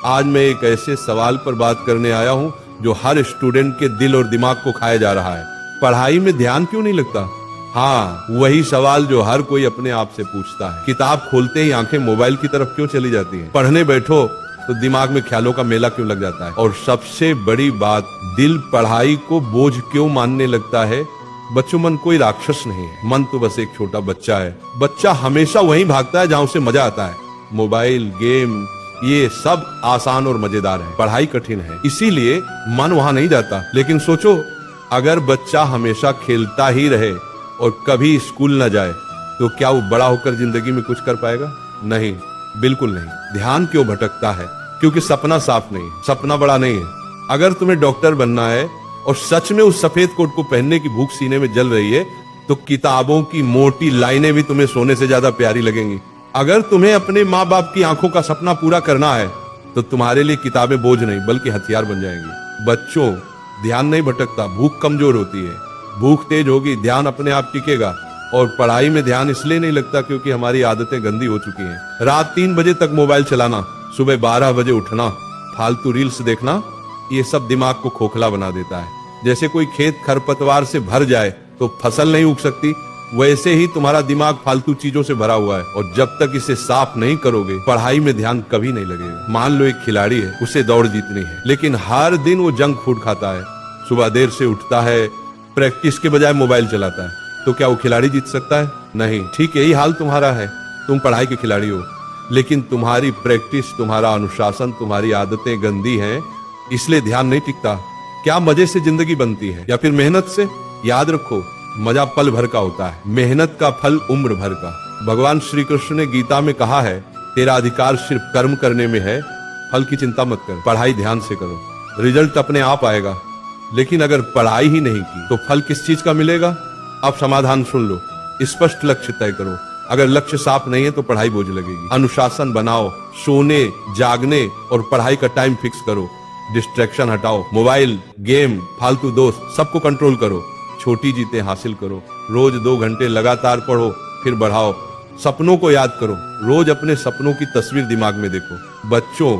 आज मैं एक ऐसे सवाल पर बात करने आया हूँ जो हर स्टूडेंट के दिल और दिमाग को खाया जा रहा है। पढ़ाई में ध्यान क्यों नहीं लगता? हाँ, वही सवाल जो हर कोई अपने आप से पूछता है। किताब खोलते ही आंखें मोबाइल की तरफ क्यों चली जाती हैं? पढ़ने बैठो तो दिमाग में ख्यालों का मेला क्यों लग जाता है? और सबसे बड़ी बात, दिल पढ़ाई को बोझ क्यों मानने लगता है? बच्चों, मन कोई राक्षस नहीं है, मन तो बस एक छोटा बच्चा है। बच्चा हमेशा वहीं भागता है जहां उसे मजा आता है। मोबाइल, गेम, ये सब आसान और मजेदार है, पढ़ाई कठिन है, इसीलिए मन वहां नहीं जाता। लेकिन सोचो, अगर बच्चा हमेशा खेलता ही रहे और कभी स्कूल न जाए तो क्या वो बड़ा होकर जिंदगी में कुछ कर पाएगा? नहीं, बिल्कुल नहीं। ध्यान क्यों भटकता है? क्योंकि सपना साफ नहीं, सपना बड़ा नहीं है। अगर तुम्हें डॉक्टर बनना है और सच में उस सफेद कोट को पहनने की भूख सीने में जल रही है तो किताबों की मोटी लाइनें भी तुम्हें सोने से ज्यादा प्यारी लगेंगी। अगर तुम्हें अपने माँ बाप की आंखों का सपना पूरा करना है तो तुम्हारे लिए किताबें बोझ नहीं बल्कि हथियार बन जाएंगी। बच्चों, ध्यान नहीं भटकता, भूख कमजोर होती है। भूख तेज होगी, ध्यान अपने आप टिकेगा। और पढ़ाई में ध्यान इसलिए नहीं लगता क्योंकि हमारी आदतें गंदी हो चुकी हैं। रात 3 बजे तक मोबाइल चलाना, सुबह 12 बजे उठना, फालतू रील्स देखना, ये सब दिमाग को खोखला बना देता है। जैसे कोई खेत खरपतवार से भर जाए तो फसल नहीं उग सकती, वैसे ही तुम्हारा दिमाग फालतू चीजों से भरा हुआ है और जब तक इसे साफ नहीं करोगे पढ़ाई में ध्यान कभी नहीं लगेगा। मान लो एक खिलाड़ी है, उसे दौड़ जीतनी है, लेकिन हर दिन वो जंक फूड खाता है, सुबह देर से उठता है, प्रैक्टिस के बजाय मोबाइल चलाता है, तो क्या वो खिलाड़ी जीत सकता है? नहीं। ठीक यही हाल तुम्हारा है। तुम पढ़ाई के खिलाड़ी हो, लेकिन तुम्हारी प्रैक्टिस, तुम्हारा अनुशासन, तुम्हारी आदतें गंदी हैं, इसलिए ध्यान नहीं टिकता। क्या मजे से जिंदगी बनती है या फिर मेहनत से? याद रखो, मजा पल भर का होता है, मेहनत का फल उम्र भर का। भगवान श्री कृष्ण ने गीता में कहा है, तेरा अधिकार सिर्फ कर्म करने में है, फल की चिंता मत कर, पढ़ाई ध्यान से करो, रिजल्ट अपने आप आएगा। लेकिन अगर पढ़ाई ही नहीं की तो फल किस चीज का मिलेगा? अब समाधान सुन लो, स्पष्ट लक्ष्य तय करो। अगर लक्ष्य साफ नहीं है तो पढ़ाई बोझ लगेगी। अनुशासन बनाओ, सोने, जागने और पढ़ाई का टाइम फिक्स करो। डिस्ट्रैक्शन हटाओ, मोबाइल, गेम, फालतू दोस्त, सबको कंट्रोल करो। छोटी जीतें हासिल करो। रोज 2 घंटे लगातार पढ़ो, फिर बढ़ाओ। सपनों को याद करो, रोज अपने सपनों की तस्वीर दिमाग में देखो। बच्चों,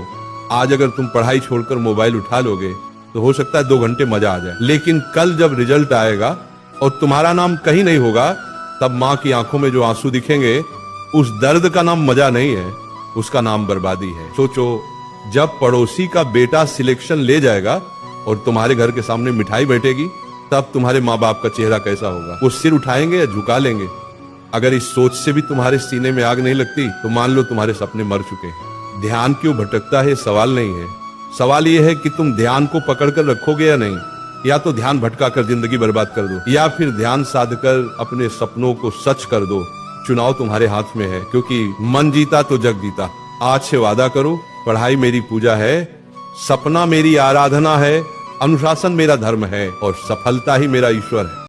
आज अगर तुम पढ़ाई छोड़कर मोबाइल उठा लोगे तो हो सकता है 2 घंटे मजा आ जाए, लेकिन कल जब रिजल्ट आएगा और तुम्हारा नाम कहीं नहीं होगा, तब माँ की आंखों में जो आंसू दिखेंगे, उस दर्द का नाम मजा नहीं है, उसका नाम बर्बादी है। सोचो, जब पड़ोसी का बेटा सिलेक्शन ले जाएगा और तुम्हारे घर के सामने मिठाई बैठेगी, तब तुम्हारे माँ बाप का चेहरा कैसा होगा? वो सिर उठाएंगे या झुका लेंगे? अगर इस सोच से भी तुम्हारे सीने में आग नहीं लगती तो मान लो तुम्हारे सपने मर चुके हैं। ध्यान क्यों भटकता है सवाल नहीं है, सवाल ये है कि तुम ध्यान को पकड़ कर रखोगे या नहीं। या तो ध्यान भटका कर जिंदगी बर्बाद कर दो, या फिर ध्यान साध कर अपने सपनों को सच कर दो। चुनाव तुम्हारे हाथ में है, क्योंकि मन जीता तो जग जीता। आज से वादा करो, पढ़ाई मेरी पूजा है, सपना मेरी आराधना है, अनुशासन मेरा धर्म है और सफलता ही मेरा ईश्वर है।